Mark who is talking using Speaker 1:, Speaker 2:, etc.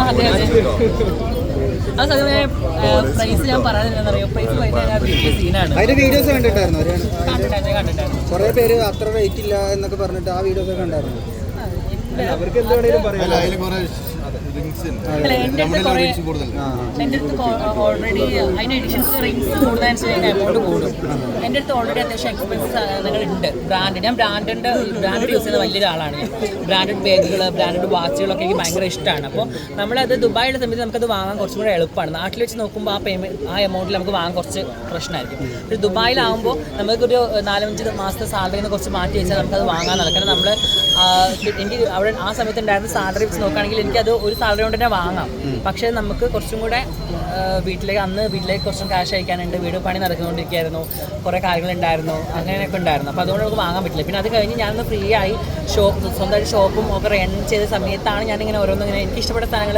Speaker 1: അതെ അതെ. ആ സമയം പ്രൈസ് ഞാൻ പറയാനില്ലെന്നറിയോ, പ്രൈസ് പറയുന്നത് വലിയ സീനാണ്.
Speaker 2: അതിന്റെ വീഡിയോസ് കണ്ടിട്ടായിരുന്നു
Speaker 1: കണ്ടിട്ടായിരുന്നു.
Speaker 2: കുറെ പേര് അത്ര റേറ്റ് ഇല്ല എന്നൊക്കെ പറഞ്ഞിട്ട് ആ വീഡിയോസ് ഒക്കെ കണ്ടായിരുന്നു.
Speaker 3: അവർക്ക് എന്തുവേണേലും പറയാം.
Speaker 1: എൻ്റെ അടുത്ത് ഓൾറെഡി അതിൻ്റെ എഡിഷൻസ് റിങ്സ് കൂടുന്നതനുസരിച്ച് എമൗണ്ട് കൂടും. എൻ്റെ അടുത്ത് ഓൾറെഡി അത്യാവശ്യം എക്സ്പെൻസീവ് സാധനങ്ങളുണ്ട്. ഞാൻ ബ്രാൻഡ് യൂസ് ചെയ്യുന്ന വലിയൊരാളാണ്. ഞാൻ ബ്രാൻഡഡ് ബാഗുകൾ, ബ്രാൻഡഡ് വാച്ചുകളൊക്കെ എനിക്ക് ഭയങ്കര ഇഷ്ടമാണ്. അപ്പോൾ നമ്മളത് ദുബായിലുള്ള സമയത്ത് നമുക്കത് വാങ്ങാൻ കുറച്ചും കൂടെ എളുപ്പമാണ്. നാട്ടിൽ വെച്ച് നോക്കുമ്പോൾ ആ എമൗണ്ടിൽ നമുക്ക് വാങ്ങാൻ കുറച്ച് പ്രശ്നമായിരിക്കും. പക്ഷേ ദുബായിലാകുമ്പോൾ നമുക്കൊരു 4-5 മാസത്തെ സാലറിയിൽ നിന്ന് കുറച്ച് മാറ്റി വെച്ചാൽ നമുക്കത് വാങ്ങാൻ നടക്കണം. നമ്മൾ എനിക്ക് അവിടെ ആ സമയത്ത് ഉണ്ടായിരുന്ന സാലറി വെച്ച് നോക്കുകയാണെങ്കിൽ എനിക്കത് ഒരു സാലറി കൊണ്ട് തന്നെ വാങ്ങാം. പക്ഷേ നമുക്ക് കുറച്ചും കൂടെ വീട്ടിലേക്ക് കുറച്ചും ക്യാഷ് അയക്കാനുണ്ട്. വീട് പണി നടക്കുന്നുകൊണ്ടിരിക്കുകയായിരുന്നു, കുറേ കാര്യങ്ങളുണ്ടായിരുന്നു, അങ്ങനെയൊക്കെ ഉണ്ടായിരുന്നു. അപ്പോൾ അതുകൊണ്ട് നമുക്ക് വാങ്ങാൻ പറ്റില്ല. പിന്നെ അത് കഴിഞ്ഞ് ഞാനൊന്ന് ഫ്രീ ആയി സ്വന്തമായിട്ട് ഷോപ്പും ഒക്കെ റൺ ചെയ്ത സമയത്താണ് ഞാനിങ്ങനെ ഓരോന്നിങ്ങനെ എനിക്ക് ഇഷ്ടപ്പെട്ട സാധനങ്ങൾ